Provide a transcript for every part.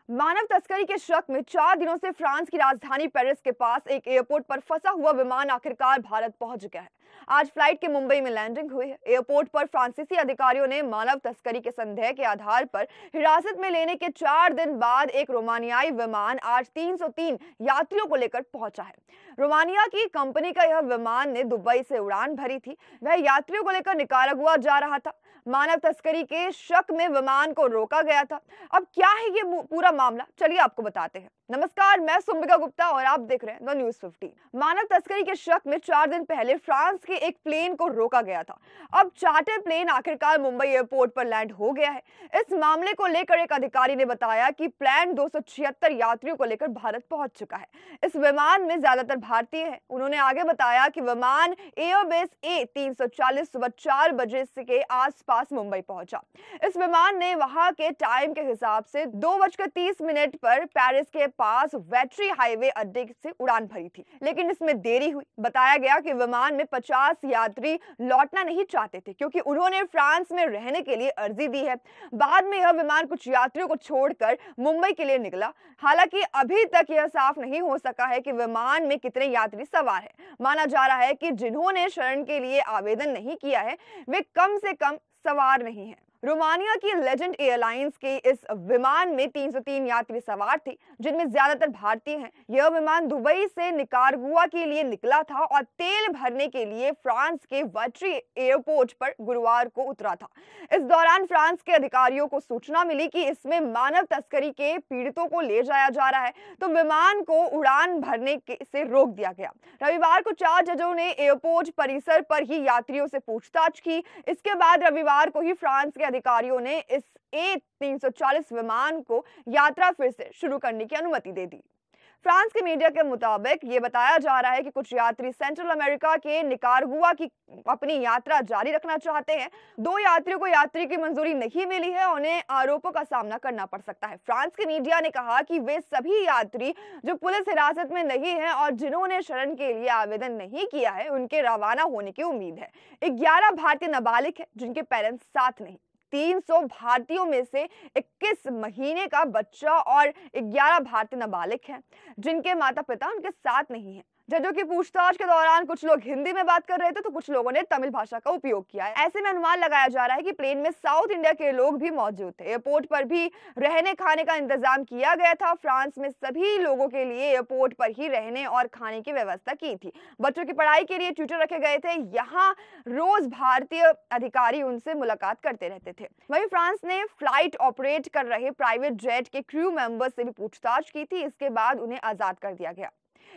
मानव तस्करी के शक में 4 दिनों से फ्रांस की राजधानी पेरिस के पास एक एयरपोर्ट पर फंसा हुआ विमान आखिरकार भारत पहुंच गया है। आज फ्लाइट के मुंबई में लैंडिंग हुई है। एयरपोर्ट पर फ्रांसीसी अधिकारियों ने मानव तस्करी के संदेह के आधार पर हिरासत में लेने के 4 दिन बाद एक रोमानियाई विमान आज 303 यात्रियों को लेकर पहुंचा है। रोमानिया की कंपनी का यह विमान ने दुबई से उड़ान भरी थी। वह यात्रियों को लेकर निकारागुआ जा रहा था। मानव तस्करी के शक में विमान को रोका गया था। अब क्या है ये पूरा मामला, चलिए आपको बताते हैं। नमस्कार, मैं सुम्बिका गुप्ता और आप देख रहे हैं द न्यूज़ 15। मानव तस्करी के शक में 4 दिन पहले फ्रांस के एक प्लेन को रोका गया था। अब चार्टर प्लेन आखिरकार मुंबई एयरपोर्ट पर लैंड हो गया है। इस मामले को लेकर एक अधिकारी ने बताया कि प्लेन 276 यात्रियों को लेकर भारत पहुंच चुका है। इस विमान में ज्यादातर भारतीय हैं। उन्होंने आगे बताया कि विमान एयरबेस A340 सुबह 4 बजे के आसपास मुंबई पहुंचा। इस विमान ने वहां के टाइम के हिसाब से 2:30 पर पेरिस के पास वेट्री हाईवे अड्डे से उड़ान भरी थी, लेकिन इसमें देरी हुई। बताया गया कि विमान में 50 यात्री लौटना नहीं चाहते थे क्योंकि उन्होंने फ्रांस में रहने के लिए अर्जी दी है। बाद में यह विमान कुछ यात्रियों को छोड़कर मुंबई के लिए निकला। हालांकि अभी तक यह साफ नहीं हो सका है कि विमान में कितने यात्री सवार हैं। माना जा रहा है कि जिन्होंने शरण के लिए आवेदन नहीं किया है वे कम से कम सवार नहीं हैं। रोमानिया की लेजेंड एयरलाइंस के इस विमान में 303 यात्री सवार थे, जिनमें ज्यादातर भारतीय हैं। यह विमान दुबई से निकारागुआ के लिए निकला था और तेल भरने के लिए फ्रांस के वेट्री एयरपोर्ट पर गुरुवार को उतरा था। इस दौरान फ्रांस के अधिकारियों को सूचना मिली कि इसमें मानव तस्करी के पीड़ितों को ले जाया जा रहा है, तो विमान को उड़ान भरने से रोक दिया गया। रविवार को 4 जजों ने एयरपोर्ट परिसर पर ही यात्रियों से पूछताछ की। इसके बाद रविवार को ही फ्रांस के अधिकारियों ने इस A340 विमान को यात्रा फिर से शुरू करने की अनुमति दे दी। फ्रांस के मीडिया के मुताबिक ये बताया जा रहा है कि कुछ यात्री सेंट्रल अमेरिका के निकारागुआ की अपनी यात्रा जारी रखना चाहते हैं। 2 यात्रियों को यात्री की मंजूरी नहीं मिली है। उन्हें आरोपों का सामना करना पड़ सकता है। फ्रांस के मीडिया ने कहा कि वे सभी यात्री जो पुलिस हिरासत में नहीं है और जिन्होंने शरण के लिए आवेदन नहीं किया है, उनके रवाना होने की उम्मीद है। 11 भारतीय नाबालिग हैं जिनके पेरेंट्स साथ नहीं। 300 भारतीयों में से 21 महीने का बच्चा और 11 भारतीय नाबालिग हैं जिनके माता पिता उनके साथ नहीं हैं। जजों की पूछताछ के दौरान कुछ लोग हिंदी में बात कर रहे थे तो कुछ लोगों ने तमिल भाषा का उपयोग किया है। ऐसे में अनुमान लगाया जा रहा है कि प्लेन में साउथ इंडिया के लोग भी मौजूद थे। एयरपोर्ट पर भी रहने खाने का इंतजाम किया गया था। फ्रांस में सभी लोगों के लिए एयरपोर्ट पर ही रहने और खाने की व्यवस्था की थी। बच्चों की पढ़ाई के लिए ट्यूटर रखे गए थे। यहाँ रोज भारतीय अधिकारी उनसे मुलाकात करते रहते थे। वहीं फ्रांस ने फ्लाइट ऑपरेट कर रहे प्राइवेट जेट के क्रू मेंबर्स से भी पूछताछ की थी। इसके बाद उन्हें आजाद कर दिया गया।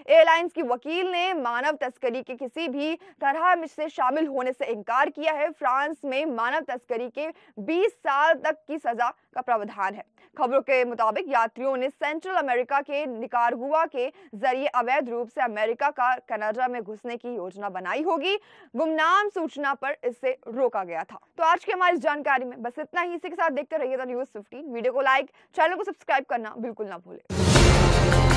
एयरलाइंस की वकील ने मानव तस्करी के किसी भी तरह से शामिल होने से इनकार किया है। फ्रांस में मानव तस्करी के 20 साल तक की सजा का प्रावधान है। खबरों के मुताबिक यात्रियों ने सेंट्रल अमेरिका के निकारागुआ के जरिए अवैध रूप से अमेरिका का कनाडा में घुसने की योजना बनाई होगी। गुमनाम सूचना पर इसे रोका गया था। तो आज की हमारी जानकारी में बस इतना ही। इसी के साथ देखते रहिए द न्यूज़ 15। वीडियो को लाइक, चैनल को सब्सक्राइब करना बिल्कुल ना भूलें।